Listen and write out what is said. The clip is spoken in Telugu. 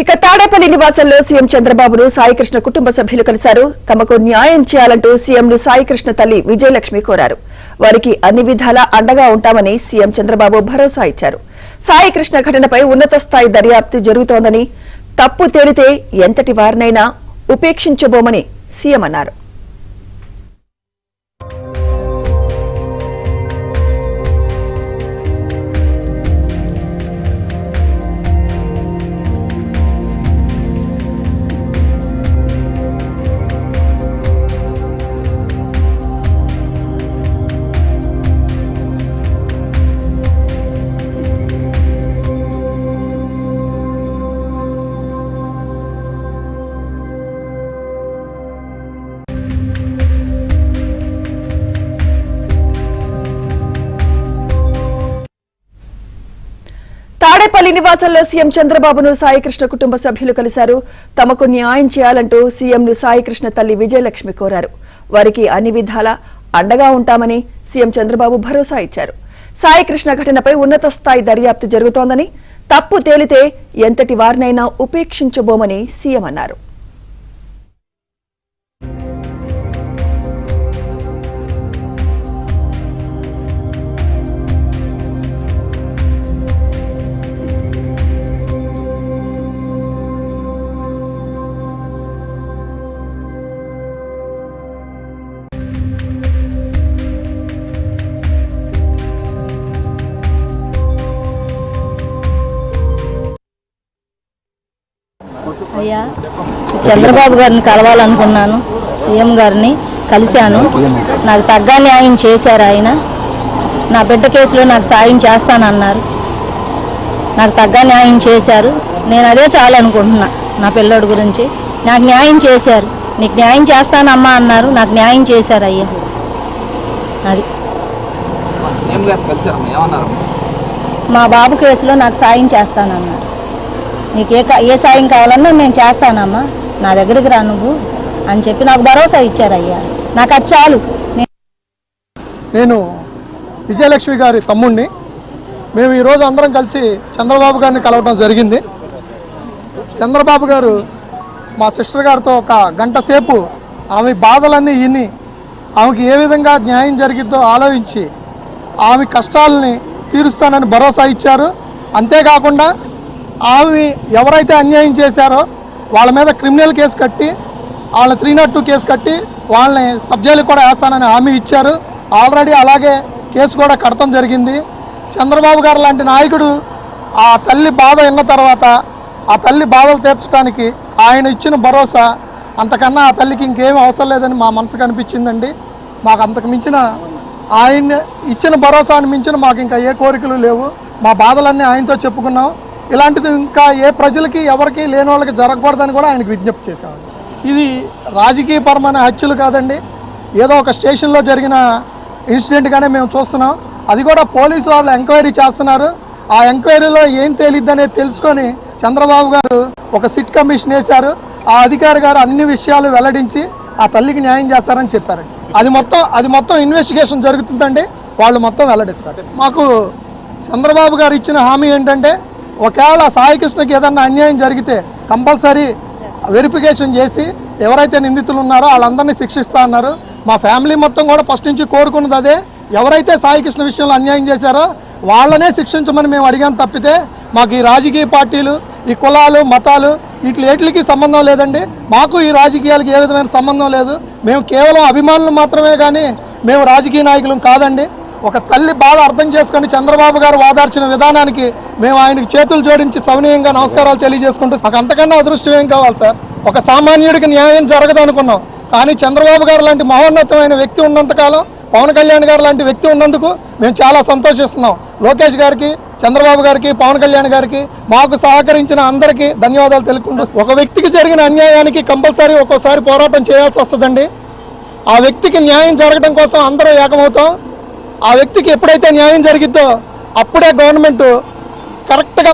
ఇక తాడేపల్లి నివాసంలో సీఎం చంద్రబాబును సాయికృష్ణ కుటుంబ సభ్యులు కలిశారు. తమకు న్యాయం చేయాలంటూ సీఎంను సాయికృష్ణ తల్లి విజయలక్ష్మి కోరారు. వారికి అన్ని విధాలా అండగా ఉంటామని సీఎం చంద్రబాబు భరోసా ఇచ్చారు. సాయికృష్ణ ఘటనపై ఉన్నత స్థాయి దర్యాప్తు జరుగుతోందని, తప్పు తేలితే ఎంతటి వారినైనా ఉపేక్షించబోమని సీఎం అన్నారు. తాడేపల్లి నివాసంలో సీఎం చంద్రబాబును సాయికృష్ణ కుటుంబ సభ్యులు కలిశారు. తమకు న్యాయం చేయాలంటూ సీఎంను సాయికృష్ణ తల్లి విజయలక్ష్మి కోరారు. వారికి అన్ని విధాలా అండగా ఉంటామని సీఎం చంద్రబాబు భరోసా ఇచ్చారు. సాయికృష్ణ ఘటనపై ఉన్నత స్థాయి దర్యాప్తు జరుగుతోందని, తప్పు తేలితే ఎంతటి వారినైనా ఉపేక్షించబోమని సీఎం అన్నారు. అయ్యా, చంద్రబాబు గారిని కలవాలనుకున్నాను. సీఎం గారిని కలిశాను. నాకు తగ్గ న్యాయం చేశారు. ఆయన నా బిడ్డ కేసులో నాకు సాయం చేస్తానన్నారు. నాకు తగ్గ న్యాయం చేశారు. నేను అదే చాలనుకుంటున్నా. నా పిల్లోడి గురించి నాకు న్యాయం చేశారు. నీకు న్యాయం చేస్తానమ్మా అన్నారు. నాకు న్యాయం చేశారు. అయ్యా, అది మా బాబు కేసులో నాకు సాయం చేస్తానన్నారు. నీకు ఏ సాయం కావాలన్నా నేను చేస్తానమ్మా, నా దగ్గరికి రా నువ్వు అని చెప్పి నాకు భరోసా ఇచ్చారయ్యా. నాకు అది చాలు. నేను విజయలక్ష్మి గారి తమ్ముడిని. మేము ఈరోజు అందరం కలిసి చంద్రబాబు గారిని కలవడం జరిగింది. చంద్రబాబు గారు మా సిస్టర్ గారితో ఒక గంట సేపు ఆమె బాధలన్నీ విని, ఆమెకి ఏ విధంగా న్యాయం జరిగిద్దో ఆలోచించి ఆమె కష్టాలని తీరుస్తానని భరోసా ఇచ్చారు. అంతేకాకుండా ఆమె ఎవరైతే అన్యాయం చేశారో వాళ్ళ మీద క్రిమినల్ కేసు కట్టి, వాళ్ళని 302 కేసు కట్టి వాళ్ళని సబ్జైలుకి కూడా వేస్తానని హామీ ఇచ్చారు. ఆల్రెడీ అలాగే కేసు కూడా కడతం జరిగింది. చంద్రబాబు గారు లాంటి నాయకుడు ఆ తల్లి బాధ విన్న తర్వాత ఆ తల్లి బాధలు తీర్చడానికి ఆయన ఇచ్చిన భరోసా, అంతకన్నా ఆ తల్లికి ఇంకేమీ అవసరం లేదని మా మనసుకు అనిపించిందండి. మాకు అంతకు మించిన ఆయన ఇచ్చిన భరోసాని మించిన మాకు ఇంకా ఏ కోరికలు లేవు. మా బాధలన్నీ ఆయనతో చెప్పుకున్నాం. ఇలాంటిది ఇంకా ఏ ప్రజలకి ఎవరికి లేని వాళ్ళకి జరగకూడదని కూడా ఆయనకు విజ్ఞప్తి చేశామండి. ఇది రాజకీయపరమైన హత్యలు కాదండి, ఏదో ఒక స్టేషన్లో జరిగిన ఇన్సిడెంట్గానే మేము చూస్తున్నాం. అది కూడా పోలీసు వాళ్ళు ఎంక్వైరీ చేస్తున్నారు. ఆ ఎంక్వైరీలో ఏం తేలిద్దనేది తెలుసుకొని చంద్రబాబు గారు ఒక సిట్ కమిషన్ వేశారు. ఆ అధికారి గారు అన్ని విషయాలు వెల్లడించి ఆ తల్లికి న్యాయం చేస్తారని చెప్పారండి. అది మొత్తం ఇన్వెస్టిగేషన్ జరుగుతుందండి. వాళ్ళు మొత్తం వెల్లడిస్తారు. మాకు చంద్రబాబు గారు ఇచ్చిన హామీ ఏంటంటే, ఒకవేళ సాయికృష్ణకి ఏదన్నా అన్యాయం జరిగితే కంపల్సరీ వెరిఫికేషన్ చేసి ఎవరైతే నిందితులు ఉన్నారో వాళ్ళందరినీ శిక్షిస్తా అన్నారు. మా ఫ్యామిలీ మొత్తం కూడా ఫస్ట్ నుంచి కోరుకున్నది అదే. ఎవరైతే సాయికృష్ణ విషయంలో అన్యాయం చేశారో వాళ్ళనే శిక్షించమని మేము అడిగాం తప్పితే మాకు ఈ రాజకీయ పార్టీలు, ఈ కులాలు, మతాలు వీటికి సంబంధం లేదండి. మాకు ఈ రాజకీయాలకు ఏ విధమైన సంబంధం లేదు. మేము కేవలం అభిమానులు మాత్రమే కానీ మేము రాజకీయ నాయకులం కాదండి. ఒక తల్లి బాధ అర్థం చేసుకొని చంద్రబాబు గారు వాదార్చిన విధానానికి మేము ఆయనకి చేతులు జోడించి సవినీయంగా నమస్కారాలు తెలియజేసుకుంటూ, మాకు అంతకన్నా అదృష్టం ఏం కావాలి సార్? ఒక సామాన్యుడికి న్యాయం జరగదు అనుకున్నాం, కానీ చంద్రబాబు గారు లాంటి మహోన్నతమైన వ్యక్తి ఉన్నంతకాలం, పవన్ కళ్యాణ్ గారు లాంటి వ్యక్తి ఉన్నందుకు మేము చాలా సంతోషిస్తున్నాం. లోకేష్ గారికి, చంద్రబాబు గారికి, పవన్ కళ్యాణ్ గారికి, మాకు సహకరించిన అందరికీ ధన్యవాదాలు తెలుపుకుంటూ, ఒక వ్యక్తికి జరిగిన అన్యాయానికి కంపల్సరీ ఒక్కోసారి పోరాటం చేయాల్సి వస్తుందండి. ఆ వ్యక్తికి న్యాయం జరగడం కోసం అందరూ ఏకమవుతాం. ఆ వ్యక్తికి ఎప్పుడైతే న్యాయం జరిగిద్దో అప్పుడే గవర్నమెంట్ కరెక్ట్గా